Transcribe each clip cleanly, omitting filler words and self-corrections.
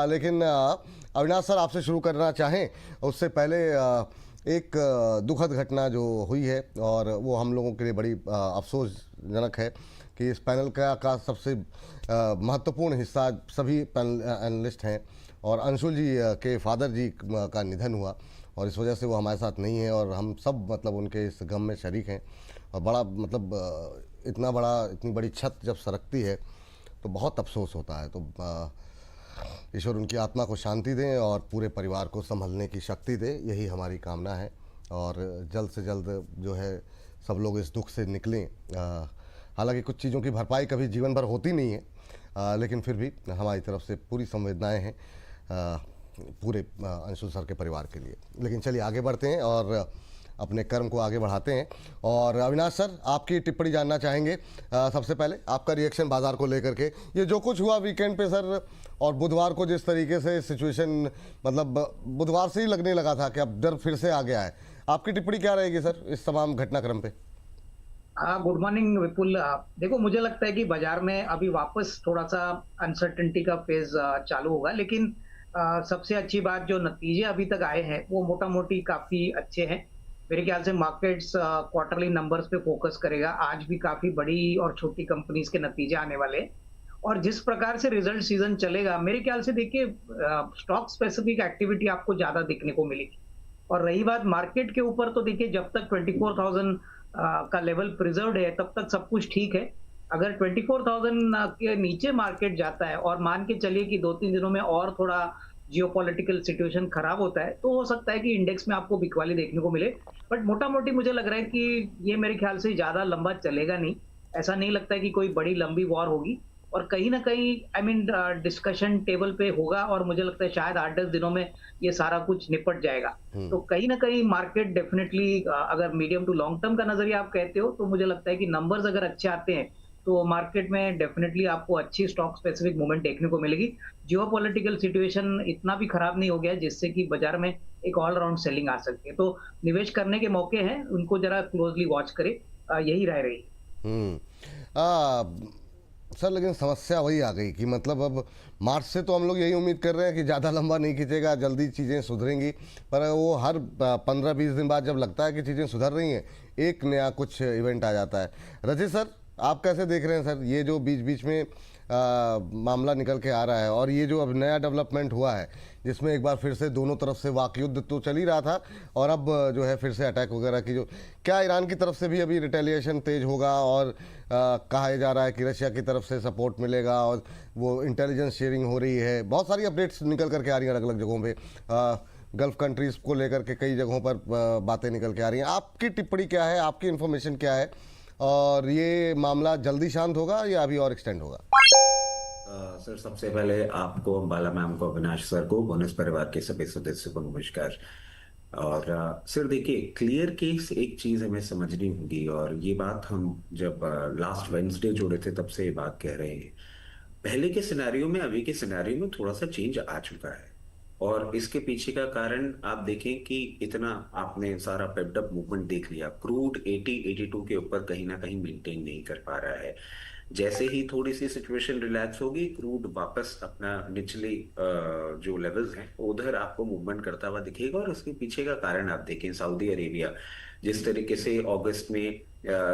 लेकिन अविनाश सर, आपसे शुरू करना चाहें उससे पहले एक दुखद घटना जो हुई है और वो हम लोगों के लिए बड़ी अफसोसजनक है कि इस पैनल का सबसे महत्वपूर्ण हिस्सा सभी पैनल एनालिस्ट हैं और अंशुल जी के फादर जी का निधन हुआ और इस वजह से वो हमारे साथ नहीं है और हम सब मतलब उनके इस गम में शरीक हैं। और बड़ा मतलब इतनी बड़ी छत जब सरकती है तो बहुत अफसोस होता है। तो ईश्वर उनकी आत्मा को शांति दें और पूरे परिवार को संभलने की शक्ति दे, यही हमारी कामना है। और जल्द से जल्द जो है सब लोग इस दुख से निकलें। हालांकि कुछ चीज़ों की भरपाई कभी जीवन भर होती नहीं है, लेकिन फिर भी हमारी तरफ से पूरी संवेदनाएं हैं पूरे अंशुल सर के परिवार के लिए। लेकिन चलिए आगे बढ़ते हैं और अपने कर्म को आगे बढ़ाते हैं। और अविनाश सर, आपकी टिप्पणी जानना चाहेंगे। सबसे पहले आपका रिएक्शन बाजार को लेकर के, ये जो कुछ हुआ वीकेंड पे सर, और बुधवार को जिस तरीके से सिचुएशन मतलब बुधवार से ही लगने लगा था कि अब डर फिर से आ गया है, आपकी टिप्पणी क्या रहेगी सर इस तमाम घटनाक्रम पे? गुड मॉर्निंग विपुल। देखो, मुझे लगता है कि बाजार में अभी वापस थोड़ा सा अनसर्टेनिटी का फेज चालू होगा, लेकिन सबसे अच्छी बात जो नतीजे अभी तक आए हैं वो मोटा मोटी काफी अच्छे हैं। मेरे ख्याल से मार्केट्स क्वार्टरली नंबर्स पे फोकस करेगा। आज भी काफी बड़ी और छोटी कंपनीज के नतीजे आने वाले हैं और जिस प्रकार से रिजल्ट सीजन चलेगा, मेरे ख्याल से देखिए स्टॉक स्पेसिफिक एक्टिविटी आपको ज्यादा दिखने को मिलेगी। और रही बात मार्केट के ऊपर, तो देखिए जब तक 24,000 का लेवल प्रिजर्व्ड है तब तक सब कुछ ठीक है। अगर 24,000 के नीचे मार्केट जाता है और मान के चलिए कि 2-3 दिनों में और थोड़ा जियोपॉलिटिकल सिचुएशन खराब होता है, तो हो सकता है कि इंडेक्स में आपको बिकवाली देखने को मिले। बट मोटा मोटी मुझे लग रहा है कि ये मेरे ख्याल से ज्यादा लंबा चलेगा नहीं। ऐसा नहीं लगता है कि कोई बड़ी लंबी वॉर होगी और कहीं ना कहीं आई मीन डिस्कशन टेबल पे होगा और मुझे लगता है शायद 8-10 दिनों में ये सारा कुछ निपट जाएगा। तो कहीं ना कहीं मार्केट डेफिनेटली, अगर मीडियम टू लॉन्ग टर्म का नजरिया आप कहते हो, तो मुझे लगता है कि नंबर्स अगर अच्छे आते हैं तो मार्केट में डेफिनेटली आपको अच्छी स्टॉक स्पेसिफिक मूवमेंट देखने को मिलेगी। जियोपॉलिटिकल सिचुएशन इतना भी खराब नहीं हो गया जिससे कि बाजार में एक ऑल राउंड सेलिंग आ सकती है। तो निवेश करने के मौके हैं, उनको जरा क्लोजली वॉच करें, यही राय रही। सर, लेकिन समस्या वही आ गई कि मतलब अब मार्च से तो हम लोग यही उम्मीद कर रहे हैं कि ज़्यादा लंबा नहीं खींचेगा, जल्दी चीज़ें सुधरेंगी, पर वो हर 15-20 दिन बाद जब लगता है कि चीज़ें सुधर रही हैं, एक नया कुछ इवेंट आ जाता है। रजत सर, आप कैसे देख रहे हैं सर ये जो बीच बीच में मामला निकल के आ रहा है और ये जो अब नया डेवलपमेंट हुआ है जिसमें एक बार फिर से दोनों तरफ से वाक युद्ध तो चल ही रहा था और अब जो है फिर से अटैक वगैरह की जो, क्या ईरान की तरफ से भी अभी रिटेलिएशन तेज होगा और कहा जा रहा है कि रशिया की तरफ से सपोर्ट मिलेगा और वो इंटेलिजेंस शेयरिंग हो रही है, बहुत सारी अपडेट्स निकल करके आ रही हैं अलग अलग जगहों पर, गल्फ कंट्रीज़ को लेकर के कई जगहों पर बातें निकल के आ रही हैं। आपकी टिप्पणी क्या है, आपकी इन्फॉर्मेशन क्या है और ये मामला जल्दी शांत होगा या अभी और एक्सटेंड होगा? सर, सबसे पहले आपको, बाला मैम को, अविनाश सर को, बोनस परिवार के सभी सदस्यों को नमस्कार। और सर देखिए, क्लियर केस एक चीज हमें समझनी होगी और ये बात हम जब लास्ट वेडनेसडे जुड़े थे तब से ये बात कह रहे हैं। पहले के सिनेरियो में अभी के सिनेरियो में थोड़ा सा चेंज आ चुका है और इसके पीछे का कारण आप देखें कि इतना आपने सारा पेप्ड अप मूवमेंट देख लिया, क्रूड 80-82 के ऊपर कहीं ना कहीं मेंटेन नहीं कर पा रहा है। जैसे ही थोड़ी सी सिचुएशन रिलैक्स होगी, क्रूड वापस अपना निचले जो लेवल्स हैं उधर आपको मूवमेंट करता हुआ दिखेगा। और उसके पीछे का कारण आप देखें, सऊदी अरेबिया जिस तरीके से अगस्त में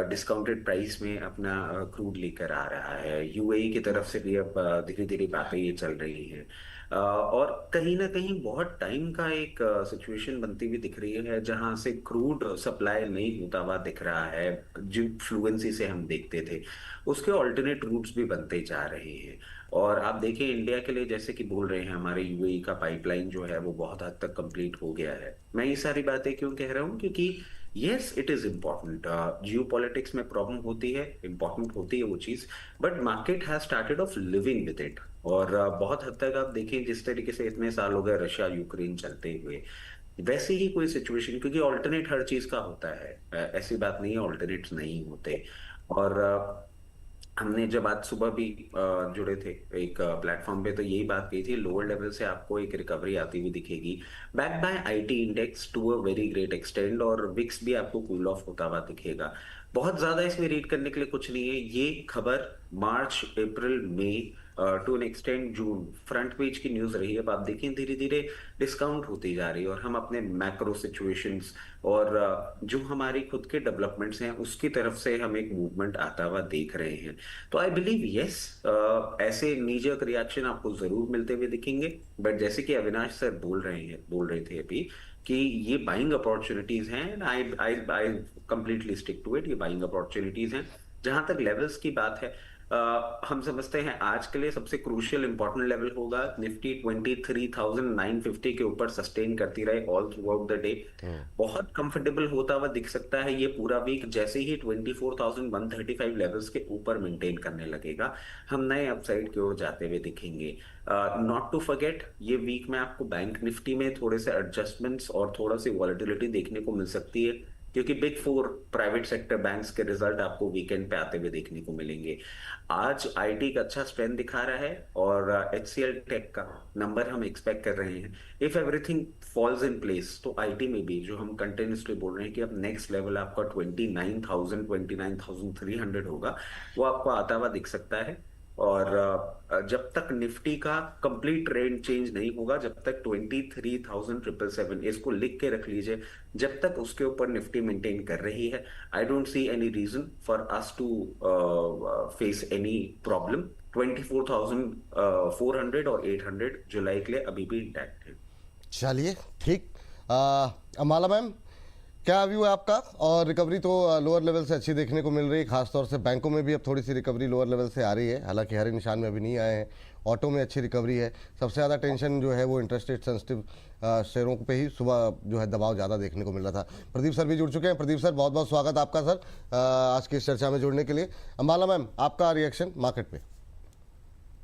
डिस्काउंटेड प्राइस में अपना क्रूड लेकर आ रहा है, यूएई की तरफ से भी अब धीरे धीरे बातें ये चल रही हैं और कहीं ना कहीं बहुत टाइम का एक सिचुएशन बनती हुई दिख रही है जहां से क्रूड सप्लाई नहीं होता हुआ दिख रहा है। जो फ्लुएंसी से हम देखते थे उसके ऑल्टरनेट रूट्स भी बनते जा रहे हैं। और आप देखिए, इंडिया के लिए जैसे कि बोल रहे हैं, हमारे यूएई का पाइपलाइन जो है वो बहुत हद तक कंप्लीट हो गया है। मैं ये सारी बातें क्यों कह रहा हूँ, क्योंकि yes, it is important. Jio politics में प्रॉब्लम होती है, इम्पोर्टेंट होती है वो चीज, but market has started off living with it. और बहुत हद तक आप देखें, जिस तरीके से इतने साल हो गए रशिया यूक्रेन चलते हुए, वैसे ही कोई सिचुएशन, क्योंकि ऑल्टरनेट हर चीज का होता है, ऐसी बात नहीं है ऑल्टरनेट्स नहीं होते। और हमने जब आज सुबह भी जुड़े थे एक प्लेटफॉर्म पे, तो यही बात कही थी, लोअर लेवल से आपको एक रिकवरी आती हुई दिखेगी, back by IT index to a very great extent, और विक्स भी आपको कूल ऑफ होता हुआ दिखेगा। बहुत ज्यादा इसमें रीड करने के लिए कुछ नहीं है। ये खबर March, April, May to an extent June front page की न्यूज रही है। अब आप देखें धीरे धीरे डिस्काउंट होती जा रही है और हम अपने मैक्रो सिचुएशंस और जो हमारी खुद के डेवलपमेंट्स हैं उसकी तरफ से हम एक मूवमेंट आता हुआ देख रहे हैं। तो आई बिलीव यस, ऐसे नीजक रिएक्शन आपको जरूर मिलते हुए दिखेंगे, बट जैसे कि अविनाश सर बोल रहे थे अभी कि ये बाइंग अपॉर्चुनिटीज हैं, and I I I completely stick to it, ये बाइंग अपॉर्चुनिटीज हैं। जहां तक लेवल्स की बात है, हम समझते हैं आज के लिए सबसे क्रूशियल इंपॉर्टेंट लेवल होगा निफ्टी 23,950 के ऊपर सस्टेन करती रहे all through out the day. बहुत कंफर्टेबल होता हुआ दिख सकता है ये पूरा वीक, जैसे ही 24,135 लेवल्स के ऊपर मेंटेन करने लगेगा हम नए अपसाइड की ओर जाते हुए दिखेंगे। नॉट टू फॉरगेट, ये वीक में आपको बैंक निफ्टी में थोड़े से एडजस्टमेंट्स और थोड़ा सी वॉलेटिलिटी देखने को मिल सकती है, क्योंकि बिग 4 प्राइवेट सेक्टर बैंक्स के रिजल्ट आपको वीकेंड पे आते हुए देखने को मिलेंगे। आज आईटी का अच्छा स्ट्रेंथ दिखा रहा है और एचसीएल टेक का नंबर हम एक्सपेक्ट कर रहे हैं। If everything falls in place तो आईटी में भी जो हम कंटिन्यूसली बोल रहे हैं कि अब नेक्स्ट लेवल आपका 29,000 29,300 होगा, वो आपको आता हुआ दिख सकता है। और जब तक निफ्टी का कंप्लीट ट्रेंड चेंज नहीं होगा, जब तक 23,777 इसको लिख के रख लीजिए, जब तक उसके ऊपर निफ्टी मेंटेन कर रही है, I don't see any reason for us to face any problem. 24,400 और 800 जुलाई के लिए अभी भी इंटैक्ट है। चलिए ठीक। अमाला मैम, क्या व्यू है आपका? और रिकवरी तो लोअर लेवल से अच्छी देखने को मिल रही है, खासतौर से बैंकों में भी अब थोड़ी सी रिकवरी लोअर लेवल से आ रही है, हालांकि हरे निशान में अभी नहीं आए हैं। ऑटो में अच्छी रिकवरी है। सबसे ज़्यादा टेंशन जो है वो इंटरेस्ट रेट सेंसिटिव शेयरों पे ही सुबह जो है दबाव ज़्यादा देखने को मिल रहा था। प्रदीप सर भी जुड़ चुके हैं। प्रदीप सर, बहुत बहुत स्वागत आपका सर आज की इस चर्चा में जुड़ने के लिए। अम्बाला मैम, आपका रिएक्शन मार्केट पे?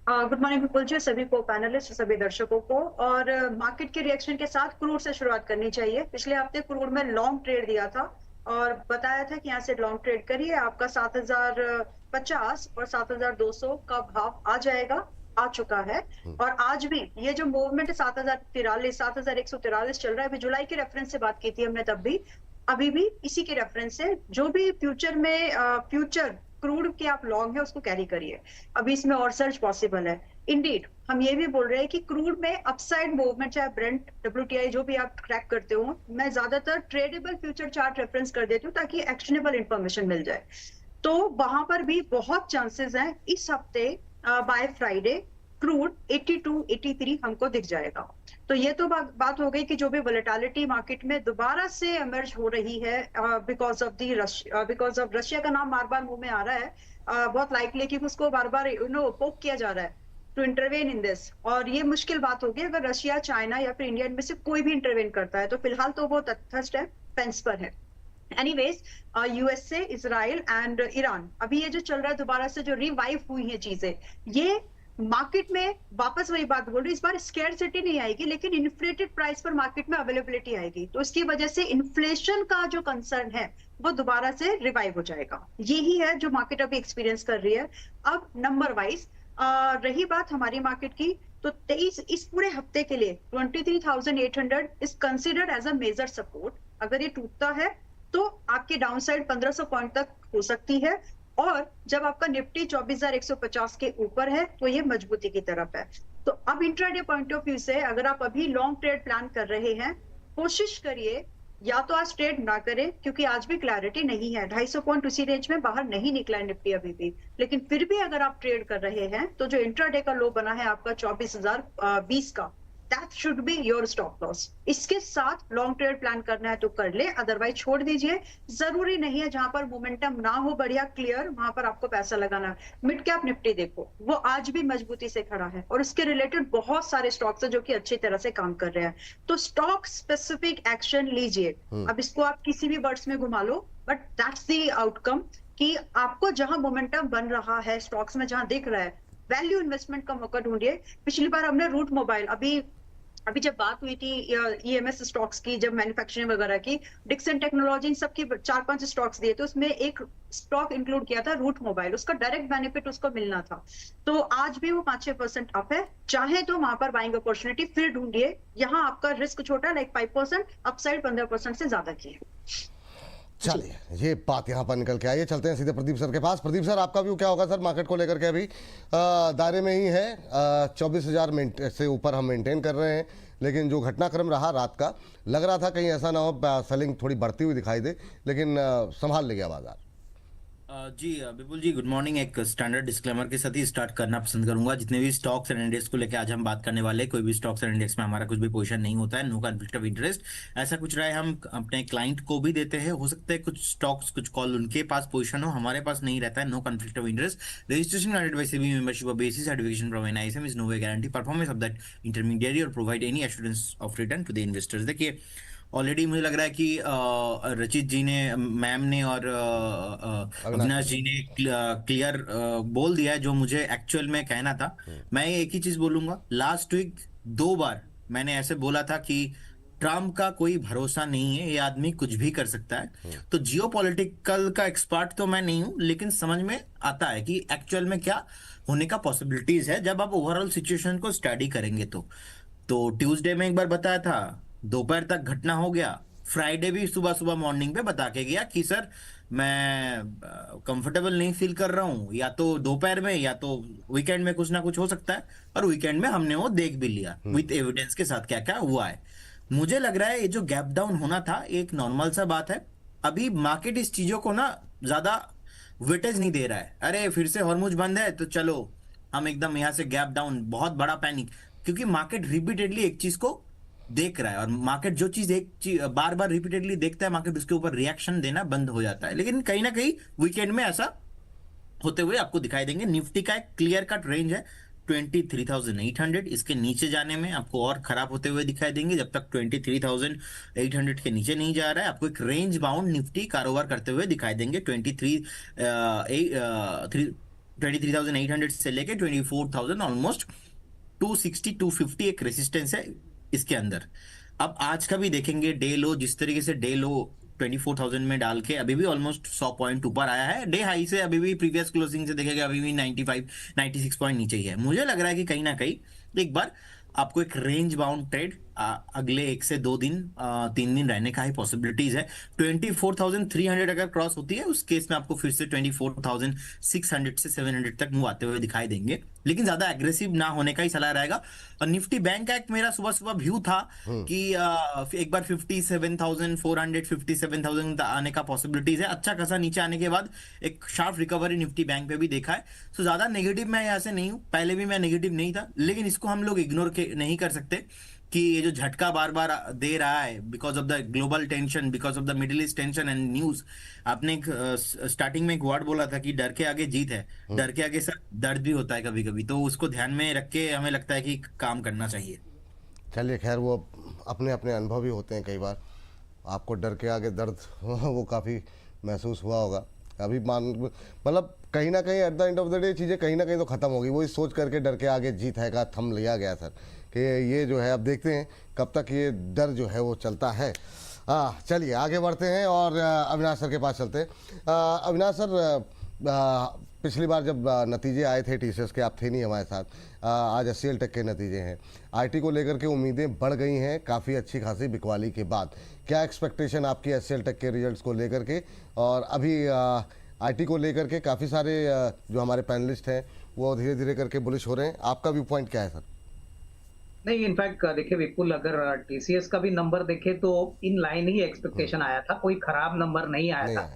गुड मॉर्निंग विपुल जी, सभी को पैनलिस्ट, सभी दर्शकों को। और मार्केट के रिएक्शन के साथ क्रूड से शुरुआत करनी चाहिए। पिछले हफ्ते क्रूड में लॉन्ग ट्रेड दिया था और बताया था कि यहाँ से लॉन्ग ट्रेड करिए, आपका 7,050 और 7,200 का भाव आ जाएगा, आ चुका है। और आज भी ये जो मूवमेंट 7,043 7,143 चल रहा है, अभी जुलाई के रेफरेंस से बात की थी हमने तब भी, अभी भी इसी के रेफरेंस से जो भी फ्यूचर में फ्यूचर क्रूड के आप लॉन्ग है उसको कैरी करिए, अभी इसमें और सर्च पॉसिबल है। इंडीड हम ये भी बोल रहे हैं कि क्रूड में अपसाइड मूवमेंट, चाहे ब्रेंट, WTI जो भी आप ट्रैक करते हो, मैं ज्यादातर ट्रेडेबल फ्यूचर चार्ट रेफरेंस कर देती हूँ ताकि एक्शनेबल इंफॉर्मेशन मिल जाए। तो वहां पर भी बहुत चांसेस हैं इस हफ्ते बाय फ्राइडे क्रूड 82 83 हमको दिख जाएगा। तो ये तो बात हो गई कि जो भी वोलेटिलिटी मार्केट में दोबारा से इमर्ज हो रही है बिकॉज ऑफ रशिया का नाम बार बार मुंह में आ रहा है, बहुत लाइकली कि उसको बार बार पोक किया जा रहा है टू इंटरवेन इन दिस। और ये मुश्किल बात होगी अगर रशिया, चाइना या फिर इंडिया में से कोई भी इंटरवेन करता है। तो फिलहाल तो वो तटस्थ है, फेंस पर है। Anyways, USA, Israel and Iran, अभी ये जो चल रहा है दोबारा से जो रिवाइव हुई है चीजें, ये मार्केट में वापस वही बात बोल रही, इस बार स्कैरसिटी नहीं आएगी लेकिन इन्फ्लेटेड प्राइस पर मार्केट में अवेलेबिलिटी आएगी। तो इसकी वजह से इन्फ्लेशन का जो कंसर्न है वो दोबारा से रिवाइव हो जाएगा। यही है जो मार्केट अभी एक्सपीरियंस कर रही है। अब नंबर वाइज रही बात हमारी मार्केट की, तो 23 इस पूरे हफ्ते के लिए 23,800 is considered as a major support. अगर ये टूटता है तो आपके डाउनसाइड 1,500 पॉइंट तक हो सकती है, और जब आपका निफ्टी 24,150 के ऊपर है तो ये मजबूती की तरफ है। तो अब इंट्राडे पॉइंट ऑफ व्यू से अगर आप अभी लॉन्ग ट्रेड प्लान कर रहे हैं, कोशिश करिए या तो आज ट्रेड ना करें, क्योंकि आज भी क्लैरिटी नहीं है। 250 पॉइंट उसी रेंज में बाहर नहीं निकला है निफ्टी अभी भी। लेकिन फिर भी अगर आप ट्रेड कर रहे हैं तो जो इंट्राडे का लो बना है आपका 24,020 का, that should be your stop loss. इसके साथ लॉन्ग ट्रेड प्लान करना है तो कर ले, अदरवाइज छोड़ दीजिए। जरूरी नहीं है जहां पर मोमेंटम ना हो बढ़िया क्लियर वहां पर आपको पैसा लगाना है। मिड कैप निफ्टी देखो, वो आज भी मजबूती से खड़ा है और उसके रिलेटेड बहुत सारे स्टॉक्स है जो कि अच्छी तरह से काम कर रहे हैं। तो स्टॉक स्पेसिफिक एक्शन लीजिए। अब इसको आप किसी भी वर्ड्स में घुमा लो, बट दैट्स द आउटकम कि आपको जहां मोमेंटम बन रहा है स्टॉक्स में, जहां दिख रहा है, वैल्यू इन्वेस्टमेंट का मौका ढूंढिए। पिछली बार हमने रूट मोबाइल, अभी जब बात हुई थी ईएमएस स्टॉक्स की, जब मैन्युफैक्चरिंग वगैरह की, डिक्सन टेक्नोलॉजी, इन सबकी 4-5 स्टॉक्स दिए थे, उसमें एक स्टॉक इंक्लूड किया था रूट मोबाइल, उसका डायरेक्ट बेनिफिट उसको मिलना था। तो आज भी वो 5-6% अप है। चाहे तो वहां पर बाइंग अपॉर्चुनिटी फिर ढूंढिए। यहाँ आपका रिस्क छोटा, लाइक 5%, अपसाइड 15% से ज्यादा की है। चलिए, ये बात यहाँ पर निकल के आई है। चलते हैं सीधे प्रदीप सर के पास। प्रदीप सर, आपका व्यू क्या होगा सर मार्केट को लेकर के? अभी दायरे में ही है, 24,000 से ऊपर हम मेंटेन कर रहे हैं, लेकिन जो घटनाक्रम रहा रात का, लग रहा था कहीं ऐसा ना हो सेलिंग थोड़ी बढ़ती हुई दिखाई दे, लेकिन संभाल ले गया बाजार। जी विपुल जी, गुड मॉर्निंग। एक स्टैंडर्ड डिस्क्लेमर के साथ ही स्टार्ट करना पसंद करूंगा। जितने भी स्टॉक्स एंड इंडेक्स को लेकर आज हम बात करने वाले, कोई भी स्टॉक्स एंड इंडेक्स में हमारा कुछ भी पोजीशन नहीं होता है, नो कॉन्फ्लिक्ट ऑफ इंटरेस्ट। ऐसा कुछ राय हम अपने क्लाइंट को भी देते हैं। हो सकता है कुछ स्टॉक्स, कुछ कॉल उनके पास पोजीशन हो, हमारे पास नहीं रहता है। No conflict of interest. Registration granted by SEBI, membership of basis, certification from NISM is no way guarantee performance of that intermediary और provide any assurance of return to the investors. देखिए, already मुझे लग रहा है कि रचित जी ने, ma'am ने और अविनाश जी ने क्लियर बोल दिया है जो मुझे एक्चुअल में कहना था। मैं एक ही चीज बोलूंगा, लास्ट वीक 2 बार मैंने ऐसे बोला था कि ट्रम्प का कोई भरोसा नहीं है, ये आदमी कुछ भी कर सकता है। तो जियोपॉलिटिकल का एक्सपर्ट तो मैं नहीं हूं, लेकिन समझ में आता है कि एक्चुअल में क्या होने का पॉसिबिलिटीज है जब आप ओवरऑल सिचुएशन को स्टडी करेंगे। तो ट्यूसडे में एक बार बताया था, दोपहर तक घटना हो गया। फ्राइडे भी सुबह सुबह मॉर्निंग पे बता के गया कि सर मैं कंफर्टेबल नहीं फील कर रहा हूं, या तो दोपहर में या तो वीकेंड में कुछ ना कुछ हो सकता है। और वीकेंड में हमने वो देख भी लिया विद एविडेंस के साथ क्या क्या हुआ है। मुझे लग रहा है ये जो गैप डाउन होना था एक नॉर्मल सा बात है। अभी मार्केट इस चीजों को ना ज्यादा वेटेज नहीं दे रहा है। अरे फिर से हॉर्मुज बंद है तो चलो हम एकदम यहां से गैप डाउन, बहुत बड़ा पैनिक। क्योंकि मार्केट रिपीटेडली एक चीज को देख रहा है, और मार्केट जो चीज बार बार रिपीटेडली देखता है, मार्केट उसके ऊपर रिएक्शन देना बंद हो जाता है। लेकिन कहीं ना कहीं वीकेंड में ऐसा होते हुए आपको दिखाई देंगे। निफ्टी का एक क्लियर कट रेंज है 23,800, इसके नीचे जाने में आपको और खराब होते हुए दिखाई देंगे। जब तक 23,800 के नीचे नहीं जा रहा है, आपको एक रेंज बाउंड निफ्टी कारोबार करते हुए दिखाई देंगे। 23,800 से लेके 24,000, ऑलमोस्ट 260-250 एक रेसिस्टेंस है इसके अंदर। अब आज का भी देखेंगे, डे लो जिस तरीके से डे लो 24,000 में डाल के अभी भी ऑलमोस्ट 100 पॉइंट ऊपर आया है। डे हाई से अभी भी प्रीवियस क्लोजिंग से देखेगा अभी भी 96 पॉइंट नीचे ही है। मुझे लग रहा है कि कहीं ना कहीं एक बार आपको एक रेंज बाउंड ट्रेड अगले 1 से 2 दिन 3 दिन रहने का ही पॉसिबिलिटीज है। 24,300 अगर क्रॉस होती है उस केस में आपको फिर से 24,600 से 700 तक मूव आते हुए दिखाई देंगे, लेकिन ज्यादा एग्रेसिव ना होने का ही सलाह रहेगा। और निफ्टी बैंक का एक मेरा सुबह सुबह व्यू था कि एक बार 57,400 57,000 आने का पॉसिबिलिटीज है। अच्छा खासा नीचे आने के बाद एक शार्प रिकवरी निफ्टी बैंक पे भी देखा है। सो ज्यादा नेगेटिव मैं यहाँ से नहीं हूँ, पहले भी मैं नेगेटिव नहीं था, लेकिन इसको हम लोग इग्नोर नहीं कर सकते कि ये जो झटका बार बार दे रहा है because of the global tension, because of the middle east tension and news. आपने एक स्टार्टिंग में एक वर्ड बोला था कि डर के आगे जीत है, डर के आगे सर दर्द भी होता है कभी कभी, तो उसको ध्यान में रख के हमें लगता है कि काम करना चाहिए। चलिए, खैर वो अपने अपने अनुभव भी होते हैं। कई बार आपको डर के आगे दर्द वो काफ़ी महसूस हुआ होगा। अभी मतलब कहीं ना कहीं at the end of the day चीज़ें कहीं ना कहीं तो ख़त्म होगी। वही सोच करके डर के आगे जीत है का थम लिया गया सर, कि ये जो है अब देखते हैं कब तक ये डर जो है वो चलता है। चलिए आगे बढ़ते हैं और अविनाश सर के पास चलते हैं। अविनाश सर, पिछली बार जब नतीजे आए थे टीसीएस के, आप थे नहीं हमारे साथ, आज एचसीएल टेक के नतीजे हैं। आईटी को लेकर के उम्मीदें बढ़ गई हैं काफ़ी अच्छी खासी बिकवाली के बाद। क्या एक्सपेक्टेशन आपकी एचसीएल टेक के रिजल्ट्स को लेकर के? और अभी आईटी को लेकर के काफ़ी सारे जो हमारे पैनलिस्ट हैं वो धीरे धीरे करके बुलिश हो रहे हैं। आपका व्यू पॉइंट क्या है सर? नहीं, इनफैक्ट देखिए विपुल, अगर टीसीएस का भी नंबर देखे तो इन लाइन ही एक्सपेक्टेशन आया था, कोई खराब नंबर नहीं आया था।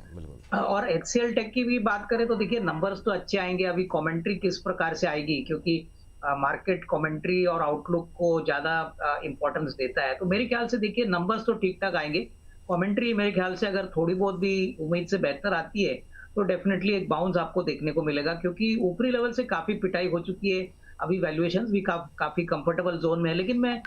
और एचसीएल टेक की भी बात करें तो देखिए नंबर्स तो अच्छे आएंगे। अभी कमेंट्री किस प्रकार से आएगी, क्योंकि मार्केट कमेंट्री और आउटलुक को ज्यादा इंपॉर्टेंस देता है। तो मेरे ख्याल से देखिए नंबर्स तो ठीक ठाक आएंगे। कमेंट्री मेरे ख्याल से अगर थोड़ी बहुत भी उम्मीद से बेहतर आती है तो डेफिनेटली एक बाउंस आपको देखने को मिलेगा, क्योंकि ऊपरी लेवल से काफी पिटाई हो चुकी है। अभी वैल्यूएशंस भी काफी कंफर्टेबल जोन में है। लेकिन मैं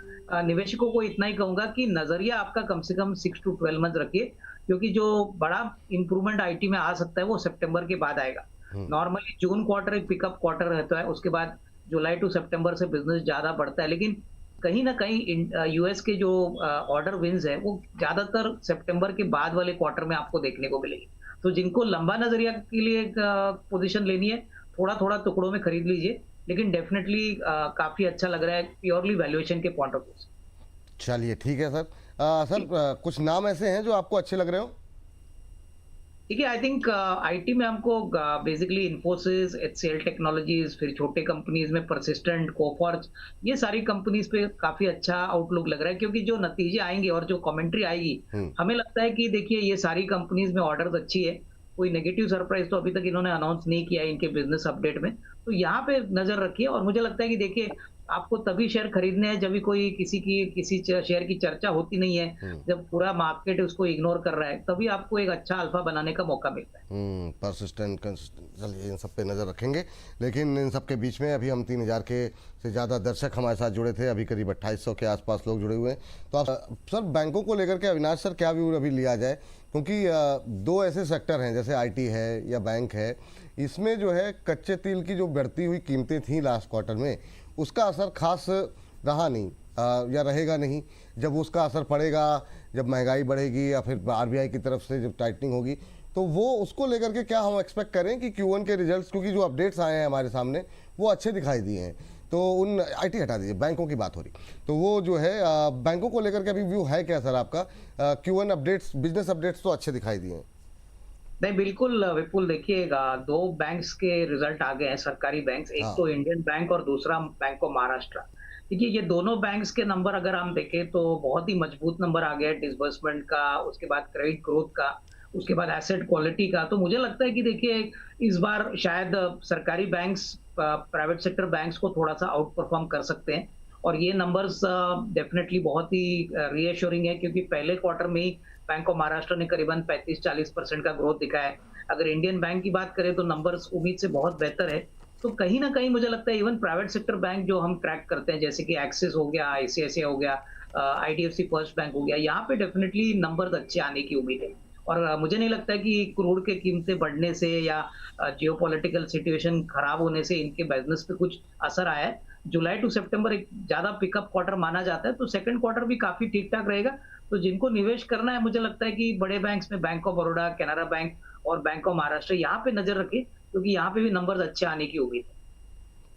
निवेशकों को इतना ही कहूंगा कि नजरिया आपका कम से कम 6 to 12 मंथ रखिए, क्योंकि जो बड़ा इंप्रूवमेंट आईटी में आ सकता है वो सितंबर के बाद आएगा। नॉर्मली जून क्वार्टर एक पिकअप क्वार्टर रहता है, उसके बाद जुलाई टू सितंबर से बिजनेस ज्यादा बढ़ता है। लेकिन कहीं ना कहीं यूएस के जो ऑर्डर विन्स है वो ज्यादातर सितंबर के बाद वाले क्वार्टर में आपको देखने को मिलेगी। तो जिनको लंबा नजरिया के लिए पोजीशन लेनी है, थोड़ा थोड़ा टुकड़ों में खरीद लीजिए, लेकिन डेफिनेटली काफी अच्छा लग रहा है प्योरली वैल्यूएशन के पॉइंट ऑफ व्यू से। चलिए ठीक है सर। सर कुछ नाम ऐसे हैं जो आपको अच्छे लग रहे हो? देखिए आई थिंक आईटी में हमको बेसिकली इन्फोसिस, एचसीएल टेक्नोलॉजीज, फिर छोटे कंपनीज में परसिस्टेंट, कोफॉर्ज, ये सारी कंपनीज पे काफी अच्छा आउटलुक लग रहा है, क्योंकि जो नतीजे आएंगे और जो कमेंट्री आएगी, हमें लगता है कि देखिए ये सारी कंपनीज में ऑर्डर्स अच्छी है। कोई नेगेटिव सरप्राइज तो अभी तक इन्होंने अनाउंस नहीं किया है इनके बिजनेस अपडेट में, तो यहाँ पे नजर रखिए। और मुझे लगता है कि देखिए आपको तभी शेयर खरीदने हैं जब भी कोई किसी शेयर की चर्चा होती नहीं है, जब पूरा मार्केट उसको इग्नोर कर रहा है, तभी आपको एक अच्छा अल्फा बनाने का मौका मिलता है। परसिस्टेंट, चलिए इन सब पे नज़र रखेंगे। लेकिन इन सब के बीच में अभी हम 3000 के से ज़्यादा दर्शक हमारे साथ जुड़े थे, अभी करीब 2800 के आसपास लोग जुड़े हुए हैं। तो आप सर बैंकों को लेकर के अविनाश सर क्या व्यू अभी लिया जाए, क्योंकि दो ऐसे सेक्टर हैं जैसे आईटी है या बैंक है, इसमें जो है कच्चे तेल की जो बढ़ती हुई कीमतें थी लास्ट क्वार्टर में, उसका असर खास रहा नहीं या रहेगा नहीं। जब उसका असर पड़ेगा, जब महंगाई बढ़ेगी या फिर आरबीआई की तरफ से जब टाइटनिंग होगी, तो वो उसको लेकर के क्या हम एक्सपेक्ट करें कि Q1 के रिजल्ट्स, क्योंकि जो अपडेट्स आए हैं हमारे सामने वो अच्छे दिखाई दिए हैं। तो उन आईटी हटा दीजिए, बैंकों की बात हो रही, तो वो जो है बैंकों को लेकर के अभी व्यू है क्या सर आपका? Q1 अपडेट्स, बिजनेस अपडेट्स तो अच्छे दिखाई दिए हैं। नहीं बिल्कुल विपुल, देखिएगा दो बैंक्स के रिजल्ट आ गए हैं, सरकारी बैंक्स, एक तो इंडियन बैंक और दूसरा बैंक ऑफ महाराष्ट्र। देखिए ये दोनों बैंक्स के नंबर अगर हम देखें तो बहुत ही मजबूत नंबर आ गया डिसबर्समेंट का, उसके बाद क्रेडिट ग्रोथ का, उसके बाद एसेट क्वालिटी का। तो मुझे लगता है कि देखिए इस बार शायद सरकारी बैंक्स प्राइवेट सेक्टर बैंक्स को थोड़ा सा आउट परफॉर्म कर सकते हैं, और ये नंबर्स डेफिनेटली बहुत ही रीएश्योरिंग है, क्योंकि पहले क्वार्टर में ही बैंक ऑफ महाराष्ट्र ने करीबन 35-40% का ग्रोथ दिखाया है। अगर इंडियन बैंक की बात करें तो नंबर्स उम्मीद से बहुत बेहतर है। तो कहीं ना कहीं मुझे लगता है इवन प्राइवेट सेक्टर बैंक जो हम ट्रैक करते हैं, जैसे कि एक्सिस हो गया, आईसीआईसीआई हो गया, आईडीएफसी फर्स्ट बैंक हो गया, यहाँ पे डेफिनेटली नंबर्स अच्छे आने की उम्मीद है। और मुझे नहीं लगता है कि क्रूड के कीमतें बढ़ने से या जियोपॉलिटिकल सिचुएशन खराब होने से इनके बिजनेस पे कुछ असर आया है। जुलाई टू सितंबर एक ज्यादा पिकअप क्वार्टर माना जाता है, तो सेकंड क्वार्टर भी काफी ठीक ठाक रहेगा। तो जिनको निवेश करना है, मुझे लगता है कि बड़े बैंक्स में bank of Baroda, Canara bank और बैंक ऑफ महाराष्ट्र, यहाँ पे नजर रखिए, क्योंकि यहाँ पे भी नंबर्स अच्छे आने की उम्मीद है।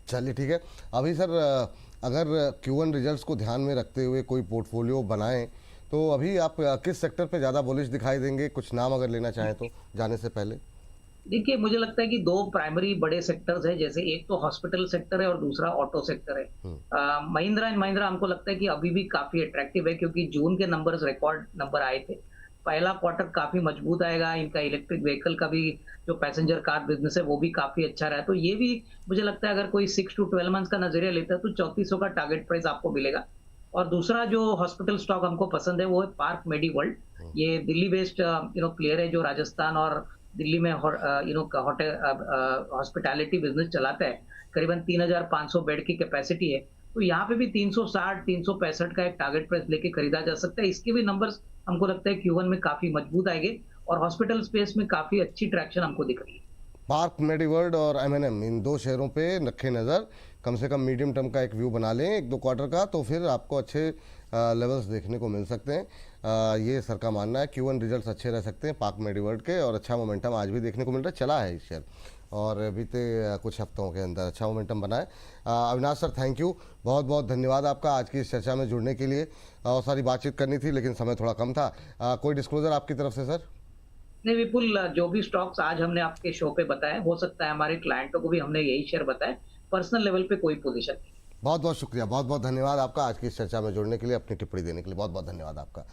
चलिए ठीक है। अभी सर अगर Q1 रिजल्ट्स को ध्यान में रखते हुए कोई पोर्टफोलियो बनाएं, तो अभी आप किस सेक्टर पे ज़्यादा बुलिश दिखाई देंगे? कुछ नाम अगर लेना चाहें तो जाने से पहले। देखिए मुझे लगता है कि दो प्राइमरी बड़े सेक्टर्स हैं, जैसे एक तो हॉस्पिटल सेक्टर है और दूसरा ऑटो सेक्टर है। महिंद्रा एंड महिंद्रा हमको लगता है कि अभी भी काफी अट्रैक्टिव है, क्योंकि जून के नंबर्स रिकॉर्ड नंबर आए थे। पहला क्वार्टर काफी मजबूत आएगा, इनका इलेक्ट्रिक व्हीकल का भी जो पैसेंजर कार बिजनेस है वो भी काफी अच्छा रहा है। तो ये भी मुझे लगता है अगर कोई 6 to 12 मंथ्स का नजरिया लेता है तो 3400 का टारगेट प्राइस आपको मिलेगा। और दूसरा जो हॉस्पिटल स्टॉक हमको पसंद है वो है पार्क मेडीवर्ल्ड। ये दिल्ली बेस्ड प्लेयर है, जो राजस्थान और दिल्ली में होटल हॉस्पिटैलिटी बिजनेस चलाता है। करीबन 3500 बेड की कैपेसिटी है, तो यहाँ पे भी 360-365 का एक टारगेट प्राइस लेके खरीदा जा सकता है। इसके भी नंबर्स हमको लगता है Q1 में काफी मजबूत आएंगे, और हॉस्पिटल स्पेस में काफी अच्छी ट्रैक्शन हमको दिख रही है। पार्क मेडीवर्ल्ड और M&M, इन दो शेयरों पे रखें नज़र। कम से कम मीडियम टर्म का एक व्यू बना लें 1-2 क्वार्टर का, तो फिर आपको अच्छे लेवल्स देखने को मिल सकते हैं। ये सर का मानना है। Q1 रिजल्ट्स अच्छे रह सकते हैं पार्क मेडीवर्ल्ड के, और अच्छा मोमेंटम आज भी देखने को मिल रहा है। चला है ये शेयर और बीते कुछ हफ्तों के अंदर अच्छा मोमेंटम बना है। अविनाश सर, थैंक यू, बहुत बहुत धन्यवाद आपका आज की इस चर्चा में जुड़ने के लिए। और सारी बातचीत करनी थी लेकिन समय थोड़ा कम था। कोई डिस्क्लोजर आपकी तरफ से सर? नहीं विपुल, जो भी स्टॉक्स आज हमने आपके शो पे बताया, हो सकता है हमारे क्लाइंटों को भी हमने यही शेयर बताया, पर्सनल लेवल पे कोई पोजीशन नहीं। बहुत बहुत शुक्रिया, बहुत बहुत धन्यवाद आपका आज की इस चर्चा में जुड़ने के लिए, अपनी टिप्पणी देने के लिए बहुत बहुत धन्यवाद आपका।